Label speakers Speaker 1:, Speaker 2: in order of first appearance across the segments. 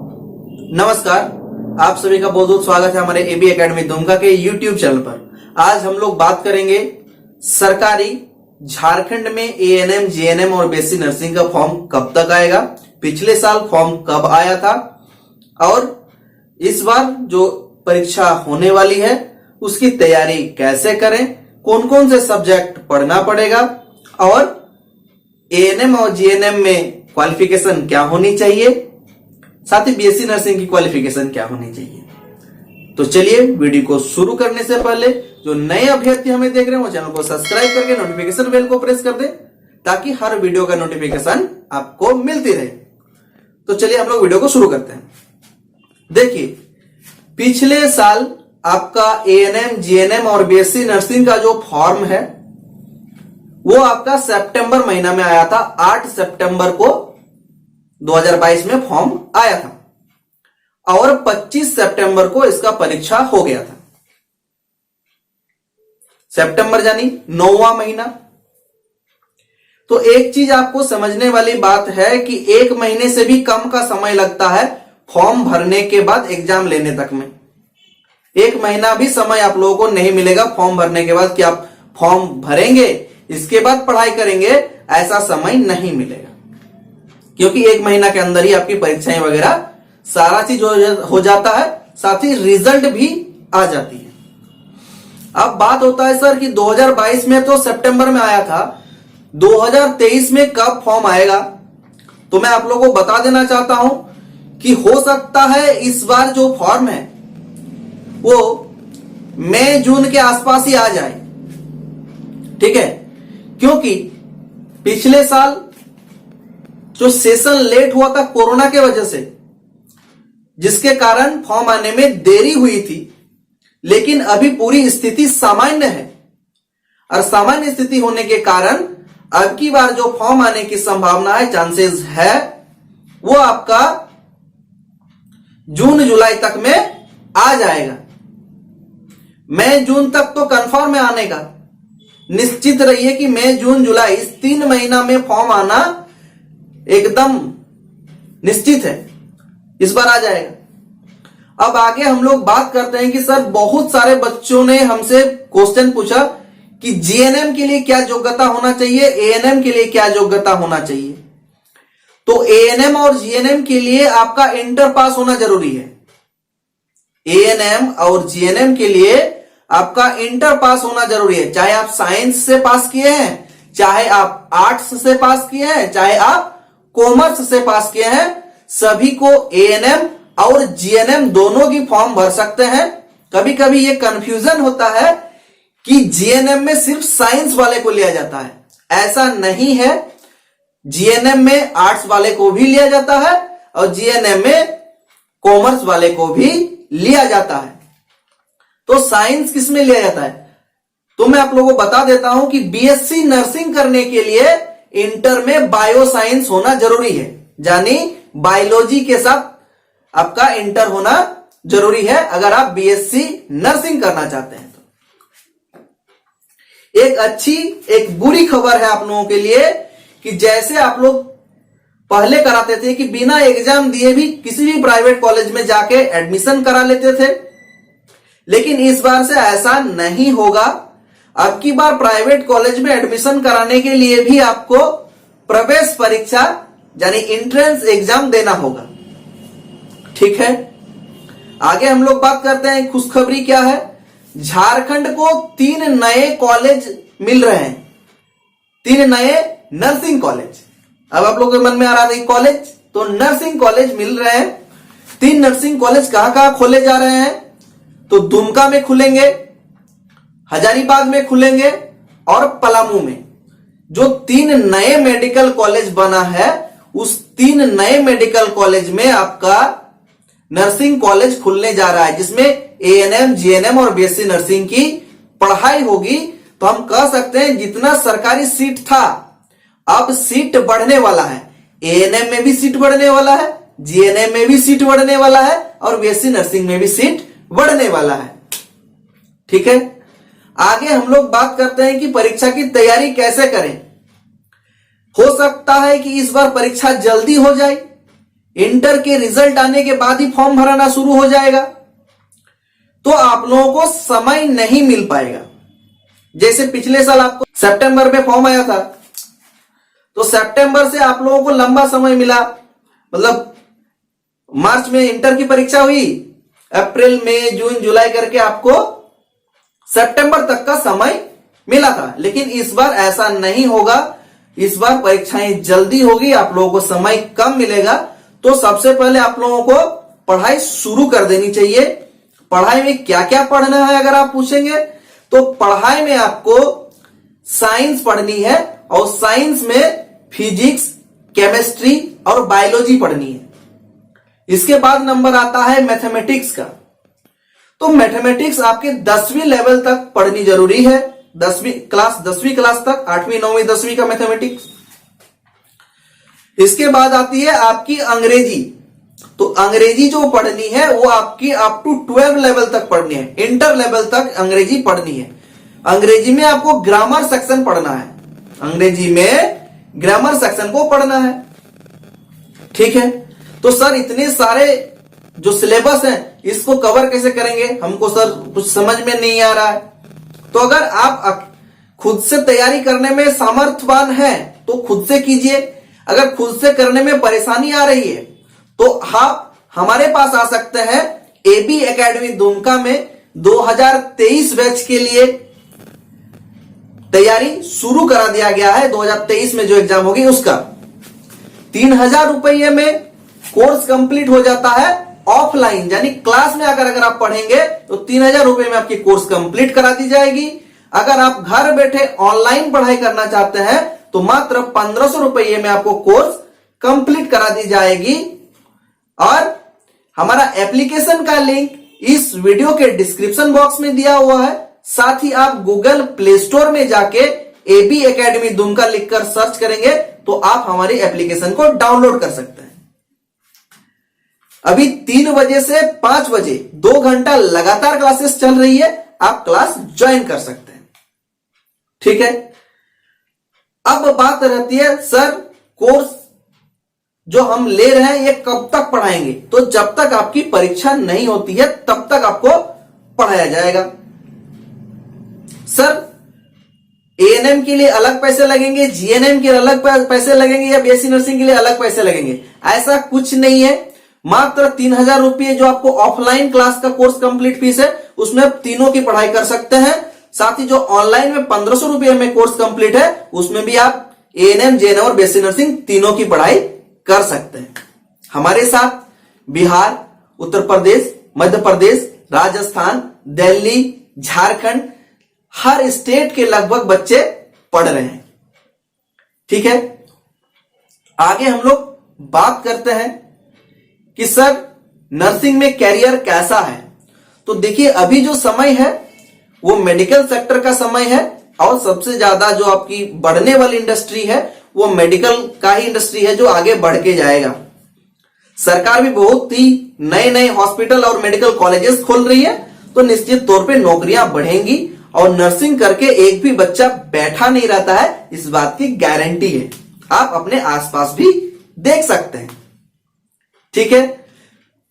Speaker 1: नमस्कार, आप सभी का बहुत बहुत स्वागत है हमारे एबी एकेडमी दुमका के यूट्यूब चैनल पर। आज हम लोग बात करेंगे सरकारी झारखंड में एएनएम, जीएनएम और बीएससी नर्सिंग का फॉर्म कब तक आएगा, पिछले साल फॉर्म कब आया था और इस बार जो परीक्षा होने वाली है उसकी तैयारी कैसे करें, कौन कौन से सब्जेक्ट पढ़ना पड़ेगा और एएनएम और जीएनएम में क्वालिफिकेशन क्या होनी चाहिए, साथ ही बीएससी नर्सिंग की क्वालिफिकेशन क्या होनी चाहिए। तो चलिए वीडियो को शुरू करने से पहले जो नए अभ्यर्थी हमें देख रहे हैं वो चैनल को सब्सक्राइब करके नोटिफिकेशन बेल को प्रेस कर दें ताकि हर वीडियो का नोटिफिकेशन आपको मिलती रहे। तो चलिए हम लोग वीडियो को शुरू करते हैं। देखिए, पिछले साल आपका एएनएम, जीएनएम और बीएससी नर्सिंग का जो फॉर्म है वो आपका सितंबर महीना में आया था। 8 सितंबर को 2022 में फॉर्म आया था और 25 सितंबर को इसका परीक्षा हो गया था। सितंबर यानी 9वां महीना। तो एक चीज आपको समझने वाली बात है कि 1 महीने से भी कम का समय लगता है फॉर्म भरने के बाद एग्जाम लेने तक में। 1 महीना भी समय आप लोगों को नहीं मिलेगा फॉर्म भरने के बाद कि आप फॉर्म भरेंगे इसके बाद पढ़ाई करेंगे, ऐसा समय नहीं मिलेगा क्योंकि 1 महीना के अंदर ही आपकी परीक्षाएं वगैरह सारा चीज हो जाता है, साथ ही रिजल्ट भी आ जाती है। अब बात होता है सर कि 2022 में तो सितंबर में आया था, 2023 में कब फॉर्म आएगा। तो मैं आप लोगों को बता देना चाहता हूं कि हो सकता है इस बार जो फॉर्म है वो मई जून के आसपास ही आ जाए। ठीक है, क्योंकि पिछले साल जो सेशन लेट हुआ था कोरोना के वजह से, जिसके कारण फॉर्म आने में देरी हुई थी, लेकिन अभी पूरी स्थिति सामान्य है और सामान्य स्थिति होने के कारण अब की बार जो फॉर्म आने की संभावना है, चांसेस है, वो आपका जून जुलाई तक में आ जाएगा। मई जून तक तो कंफर्म है आने का। निश्चित रहिए कि मई जून जुलाई इस 3 महीना में फॉर्म आना एकदम निश्चित है, इस बार आ जाएगा। अब आगे हम लोग बात करते हैं कि सर बहुत सारे बच्चों ने हमसे क्वेश्चन पूछा कि जीएनएम के लिए क्या योग्यता होना चाहिए, एएनएम के लिए क्या योग्यता होना चाहिए। तो एएनएम और जीएनएम के लिए आपका इंटर पास होना जरूरी है। एएनएम और जीएनएम के लिए आपका इंटर पास होना जरूरी है, चाहे आप साइंस से पास किए हैं, चाहे आप आर्ट्स से पास किए हैं, चाहे आप कॉमर्स से पास किए हैं, सभी को एएनएम और जीएनएम दोनों की फॉर्म भर सकते हैं। कभी कभी ये कंफ्यूजन होता है कि जीएनएम में सिर्फ साइंस वाले को लिया जाता है, ऐसा नहीं है। जीएनएम में आर्ट्स वाले को भी लिया जाता है और जीएनएम में कॉमर्स वाले को भी लिया जाता है। तो साइंस किस में लिया जाता है, तो मैं आप लोगों को बता देता हूं कि बीएससी नर्सिंग करने के लिए इंटर में बायो साइंस होना जरूरी है, यानी बायोलॉजी के साथ आपका इंटर होना जरूरी है अगर आप बीएससी नर्सिंग करना चाहते हैं। तो एक अच्छी एक बुरी खबर है आप लोगों के लिए कि जैसे आप लोग पहले कराते थे कि बिना एग्जाम दिए भी किसी भी प्राइवेट कॉलेज में जाके एडमिशन करा लेते थे, लेकिन इस बार से ऐसा नहीं होगा। अब की बार प्राइवेट कॉलेज में एडमिशन कराने के लिए भी आपको प्रवेश परीक्षा यानी एंट्रेंस एग्जाम देना होगा। ठीक है, आगे हम लोग बात करते हैं। खुशखबरी क्या है, झारखंड को 3 नए कॉलेज मिल रहे हैं, 3 नए नर्सिंग कॉलेज। अब आप लोगों के मन में आ रहा था कॉलेज, तो नर्सिंग कॉलेज मिल रहे हैं। 3 नर्सिंग कॉलेज कहां कहां खोले जा रहे हैं, तो दुमका में खुलेंगे, हजारीबाग में खुलेंगे और पलामू में। जो 3 नए मेडिकल कॉलेज बना है उस 3 नए मेडिकल कॉलेज में आपका नर्सिंग कॉलेज खुलने जा रहा है, जिसमें एएनएम, जीएनएम और बीएससी नर्सिंग की पढ़ाई होगी। तो हम कह सकते हैं जितना सरकारी सीट था अब सीट बढ़ने वाला है। एएनएम में भी सीट बढ़ने वाला है, जीएनएम में भी सीट बढ़ने वाला है और बीएससी नर्सिंग में भी सीट बढ़ने वाला है। ठीक है, आगे हम लोग बात करते हैं कि परीक्षा की तैयारी कैसे करें। हो सकता है कि इस बार परीक्षा जल्दी हो जाए इंटर के रिजल्ट आने के बाद ही फॉर्म भराना शुरू हो जाएगा, तो आप लोगों को समय नहीं मिल पाएगा। जैसे पिछले साल आपको सितंबर में फॉर्म आया था, तो सितंबर से आप लोगों को लंबा समय मिला, मतलब मार्च में इंटर की परीक्षा हुई, अप्रैल मई जून जुलाई करके आपको सितंबर तक का समय मिला था। लेकिन इस बार ऐसा नहीं होगा, इस बार परीक्षाएं जल्दी होगी, आप लोगों को समय कम मिलेगा। तो सबसे पहले आप लोगों को पढ़ाई शुरू कर देनी चाहिए। पढ़ाई में क्या क्या पढ़ना है अगर आप पूछेंगे, तो पढ़ाई में आपको साइंस पढ़नी है, और साइंस में फिजिक्स, केमिस्ट्री और बायोलॉजी पढ़नी है। इसके बाद नंबर आता है मैथमेटिक्स का। तो मैथमेटिक्स आपके 10वीं लेवल तक पढ़नी जरूरी है, 10वीं क्लास तक, 8वीं 9वीं 10वीं का मैथमेटिक्स। इसके बाद आती है आपकी अंग्रेजी। तो अंग्रेजी जो पढ़नी है वो आपकी अप टू 12 लेवल तक पढ़नी है, इंटर लेवल तक अंग्रेजी पढ़नी है। अंग्रेजी में आपको ग्रामर सेक्शन पढ़ना है, अंग्रेजी में ग्रामर सेक्शन को पढ़ना है, ठीक है। तो सर इतने सारे जो सिलेबस है इसको कवर कैसे करेंगे, हमको सर कुछ समझ में नहीं आ रहा है। तो अगर आप खुद से तैयारी करने में सामर्थ्यवान हैं तो खुद से कीजिए। अगर खुद से करने में परेशानी आ रही है तो आप हमारे पास आ सकते हैं। एबी एकेडमी दुमका में 2023 बैच के लिए तैयारी शुरू करा दिया गया है। 2023 में जो एग्जाम होगी उसका 3000 रुपये में कोर्स कंप्लीट हो जाता है ऑफलाइन, यानी क्लास में अगर आप पढ़ेंगे तो 3000 रुपये में आपकी कोर्स कंप्लीट करा दी जाएगी। अगर आप घर बैठे ऑनलाइन पढ़ाई करना चाहते हैं तो मात्र 1500 रुपये में आपको कोर्स कंप्लीट करा दी जाएगी। और हमारा एप्लीकेशन का लिंक इस वीडियो के डिस्क्रिप्शन बॉक्स में दिया हुआ है। साथ ही आप गूगल प्ले स्टोर में जाके एबी एकेडमी दुमका लिखकर सर्च करेंगे तो आप हमारी एप्लीकेशन को डाउनलोड कर सकते हैं। अभी 3 बजे से 5 बजे 2 घंटा लगातार क्लासेस चल रही है, आप क्लास ज्वाइन कर सकते हैं, ठीक है। अब बात रहती है सर कोर्स जो हम ले रहे हैं ये कब तक पढ़ाएंगे, तो जब तक आपकी परीक्षा नहीं होती है तब तक आपको पढ़ाया जाएगा। सर एएनएम के लिए अलग पैसे लगेंगे, जीएनएम के लिए अलग पैसे लगेंगे, या बीएससी नर्सिंग के लिए अलग पैसे लगेंगे, ऐसा कुछ नहीं है। मात्र 3000 रुपये जो आपको ऑफलाइन क्लास का कोर्स कंप्लीट फीस है उसमें तीनों की पढ़ाई कर सकते हैं। साथ ही जो ऑनलाइन में 1500 रुपये में कोर्स कंप्लीट है उसमें भी आप एएनएम, जेएनएम और बीएससी नर्सिंग तीनों की पढ़ाई कर सकते हैं। हमारे साथ बिहार, उत्तर प्रदेश, मध्य प्रदेश, राजस्थान, दिल्ली, झारखंड, हर स्टेट के लगभग बच्चे पढ़ रहे हैं, ठीक है। आगे हम लोग बात करते हैं कि सर नर्सिंग में कैरियर कैसा है। तो देखिए अभी जो समय है वो मेडिकल सेक्टर का समय है, और सबसे ज्यादा जो आपकी बढ़ने वाली इंडस्ट्री है वो मेडिकल का ही इंडस्ट्री है जो आगे बढ़ के जाएगा। सरकार भी बहुत ही नए नए हॉस्पिटल और मेडिकल कॉलेजेस खोल रही है, तो निश्चित तौर पे नौकरियां बढ़ेंगी, और नर्सिंग करके एक भी बच्चा बैठा नहीं रहता है, इस बात की गारंटी है। आप अपने आसपास भी देख सकते हैं, ठीक है।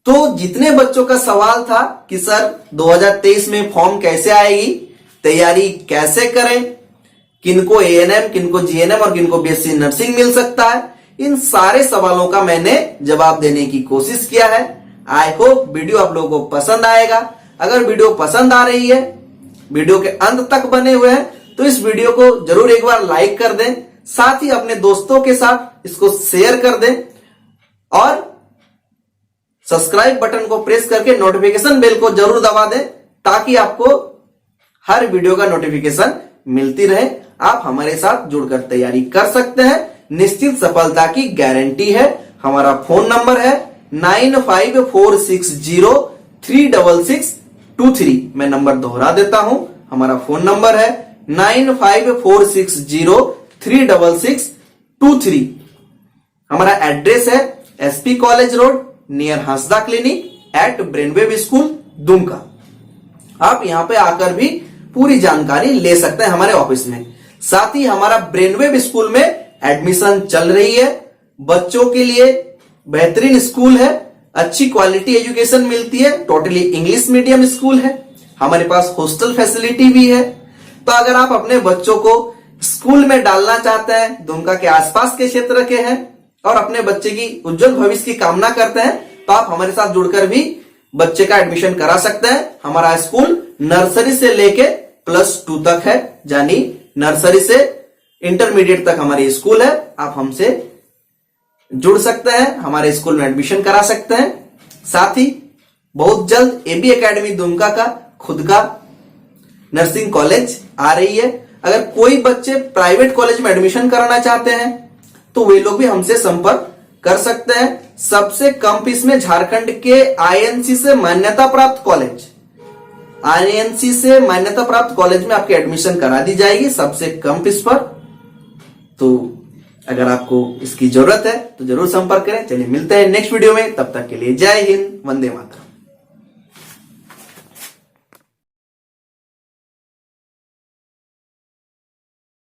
Speaker 1: तो जितने बच्चों का सवाल था कि सर 2023 में फॉर्म कैसे आएगी, तैयारी कैसे करें, किनको एएनएम, किनको जीएनएम और किनको बीएससी नर्सिंग मिल सकता है, इन सारे सवालों का मैंने जवाब देने की कोशिश किया है। आई होप वीडियो आप लोगों को पसंद आएगा। अगर वीडियो पसंद आ रही है, वीडियो के अंत तक बने हुए हैं, तो इस वीडियो को जरूर एक बार लाइक कर दें, साथ ही अपने दोस्तों के साथ इसको शेयर कर दें, और सब्सक्राइब बटन को प्रेस करके नोटिफिकेशन बेल को जरूर दबा दें, ताकि आपको हर वीडियो का नोटिफिकेशन मिलती रहे। आप हमारे साथ जुड़कर तैयारी कर सकते हैं, निश्चित सफलता की गारंटी है। हमारा फोन नंबर है 9546036623। मैं नंबर दोहरा देता हूं, हमारा फोन नंबर है 9546036623। हमारा एड्रेस है SP college road near Hansda clinic eight brainwave school Dumka. आप यहां पे आकर भी पूरी जानकारी ले सकते हैं हमारे ऑफिस में। साथ ही हमारा ब्रेनवेव स्कूल में एडमिशन चल रही है। बच्चों के लिए बेहतरीन स्कूल है, अच्छी क्वालिटी एजुकेशन मिलती है, टोटली इंग्लिश मीडियम स्कूल है, हमारे पास हॉस्टल फैसिलिटी भी है। तो अगर आप अपने बच्चों को स्कूल में डालना चाहते हैं, दुमका के आसपास के क्षेत्र के हैं और अपने बच्चे की उज्जवल भविष्य की कामना करते हैं, तो आप हमारे साथ जुड़कर भी बच्चे का एडमिशन करा सकते हैं। हमारा स्कूल नर्सरी से लेके +2 तक है, यानी नर्सरी से इंटरमीडिएट तक हमारी स्कूल है। आप हमसे जुड़ सकते हैं, हमारे स्कूल में एडमिशन करा सकते हैं। साथ ही बहुत जल्द AB एकेडमी दुमका का खुद का नर्सिंग कॉलेज आ रही है। अगर कोई बच्चे प्राइवेट कॉलेज में एडमिशन कराना चाहते हैं तो वे लोग भी हमसे संपर्क कर सकते हैं। सबसे कम फीस में झारखंड के INC से मान्यता प्राप्त कॉलेज, INC से मान्यता प्राप्त कॉलेज में आपकी एडमिशन करा दी जाएगी सबसे कम फीस पर। तो अगर आपको इसकी जरूरत है तो जरूर संपर्क करें। चलिए मिलते हैं नेक्स्ट वीडियो में, तब तक के लिए जय हिंद, वंदे मातरम।